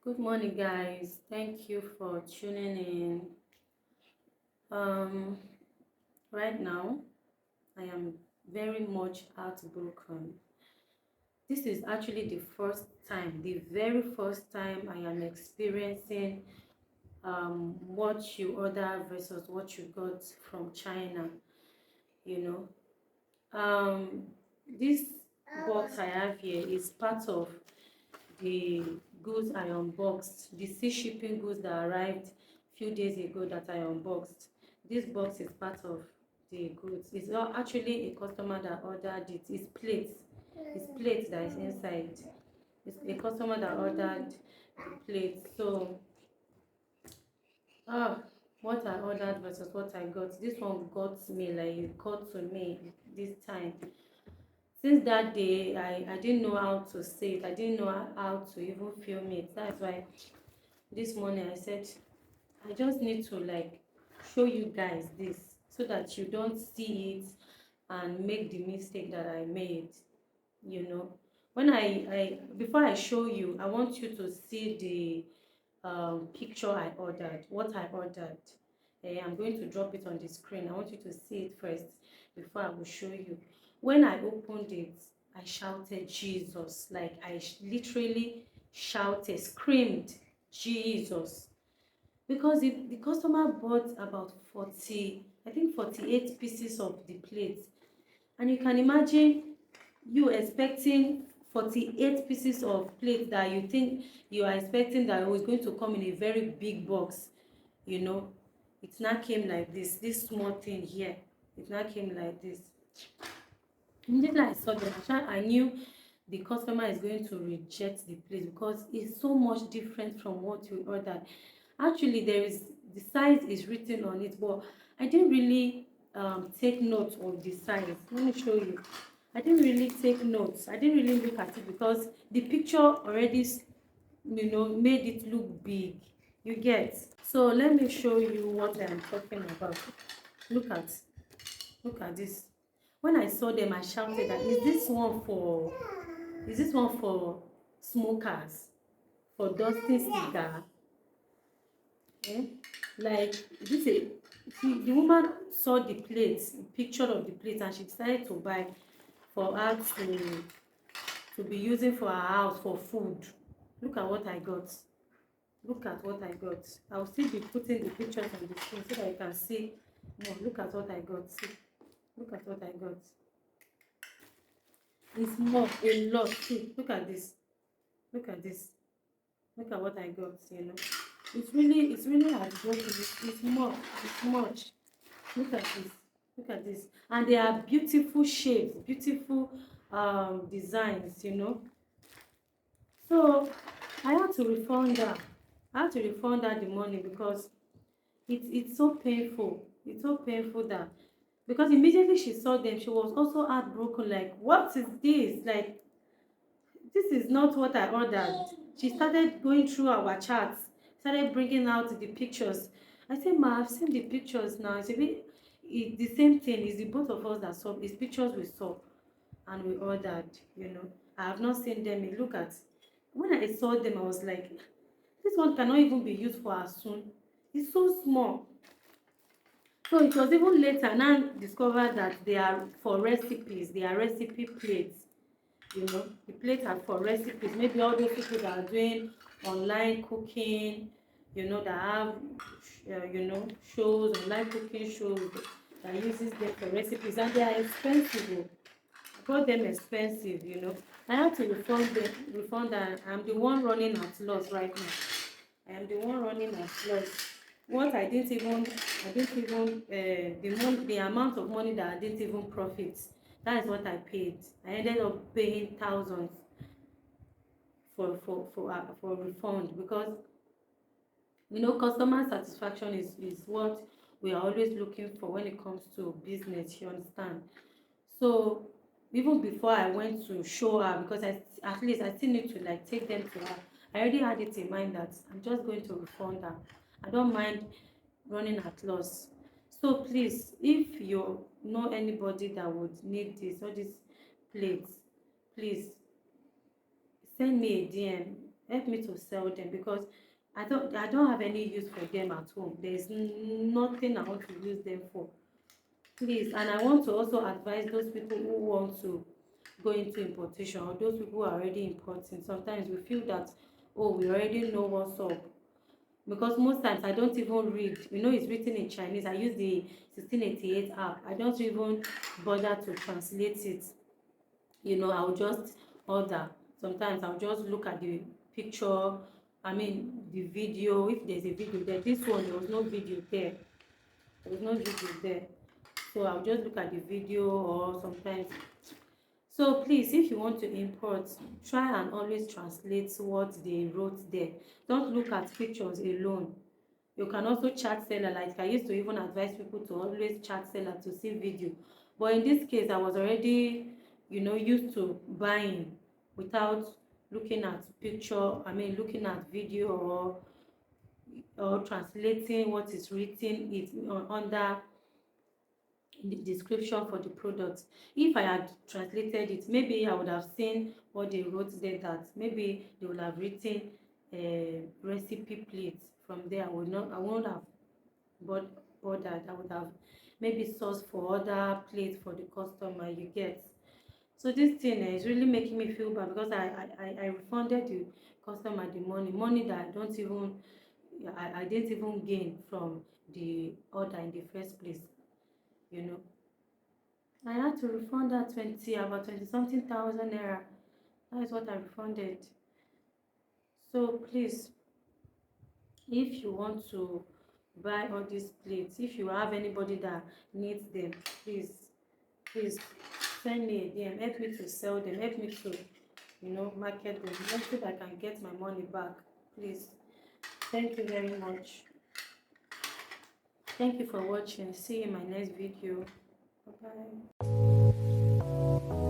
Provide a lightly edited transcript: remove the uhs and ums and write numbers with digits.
Good morning, guys. Thank you for tuning in. Um, right now, I am very much heartbroken. This is actually the very first time I am experiencing what you order versus what you got from China. You know, this box I have here is part of the goods I unboxed, the sea shipping goods that arrived few days ago that I unboxed. This box is part of the goods. It's not actually a customer that ordered it. It's plates. It's plates that is inside. It's a customer that ordered the plates. So, ah, what I ordered versus what I got. This one got me, like it got to me this time. Since that day, I didn't know how to say it. I didn't know how to even film it. That's why this morning I said I just need to like show you guys this so that you don't see it and make the mistake that I made. you know when I before I show you, I want you to see the picture I ordered, what I ordered. I'm going to drop it on the screen. I want you to see it first before I will show you. When I opened it, I shouted Jesus. Like literally shouted, screamed Jesus, because the customer bought about 40, I think 48 pieces of the plate. And you can imagine you expecting 48 pieces of plate that you think you are expecting that was going to come in a very big box. you know it not came like this small thing here. It not came like this. Immediately I saw them, I knew the customer is going to reject the plate because it's so much different from what we ordered. Actually, the size is written on it, but I didn't really take note of the size. Let me show you. I didn't really take notes. I didn't really look at it because the picture already, made it look big. You get? So let me show you what I'm talking about. Look at, look at this. When I saw them, I shouted that is this one for smokers, for dusting cigar? Eh? Like this is, the woman saw the plate, picture of the plate, and she decided to buy for her to be using for her house for food. Look at what I got. Look at what I got. I'll still be putting the pictures on the screen so that you can see. No, look at what I got. See, look at what I got. It's more, a lot. See, look at this. Look at this. Look at what I got. It's really heartbroken. It's more. It's much. Look at this. Look at this. And they are beautiful shapes, beautiful designs. So I had to refund her. I had to refund her the money because it's so painful. It's so painful that, because immediately she saw them, she was also heartbroken. Like, what is this? Like, this is not what I ordered. She started going through our chats, started bringing out the pictures. I said, Ma, I've seen the pictures now. It's the same thing. It's the both of us that saw. It's pictures we saw and we ordered. I have not seen them. Look at, when I saw them, I was like, this one cannot even be used for as soon. It's so small. So it was even later now discovered that they are for recipes. They are recipe plates. The plates are for recipes. Maybe all those people that are doing online cooking, that have shows, online cooking shows, that uses them for recipes, and they are expensive. I bought them expensive. I had to refund them. I'm the one running at loss right now. I am the one running at loss. What I didn't even the amount of money that I didn't even profit, that is what I paid. I ended up paying thousands for refund, because customer satisfaction is what we are always looking for when it comes to business, you understand. So even before I went to show her, because at least I still need to like take them to her, I already had it in mind that I'm just going to refund her. I don't mind running at loss. So please, if you know anybody that would need this, all these plates, please send me a DM. help me to sell them, because I don't have any use for them at home. There's nothing I want to use them for. Please. And I want to also advise those people who want to go into importation, or those people who are already importing. Sometimes we feel that, oh, we already know what's up, because most times I don't even read. It's written in Chinese. I use the 1688 app. I don't even bother to translate it. I'll just order. Sometimes I'll just look at the picture, I mean the video. If there's a video there, this one there was no video there. There was no video there. So I'll just look at the video, or sometimes. So please, if you want to import, try and always translate what they wrote there. Don't look at pictures alone. You can also chat seller. Like I used to even advise people to always chat seller to see video. But in this case, I was already, used to buying without looking at picture, I mean looking at video, or translating what is written it under the description for the product. If I had translated it, maybe I would have seen what they wrote there, that maybe they would have written a recipe plate. From there, I wouldn't have bothered. I would have maybe sourced for other plates for the customer, you get. So this thing is really making me feel bad, because I refunded the customer the money that I didn't even gain from the order in the first place. you know I had to refund that 20 something thousand naira. That is what I refunded. So please, if you want to buy all these plates, if you have anybody that needs them, please send me a DM. Help me to sell them. Help me to market them. Let's see if I can get my money back. Please. Thank you very much. Thank you for watching. See you in my next video. Bye bye.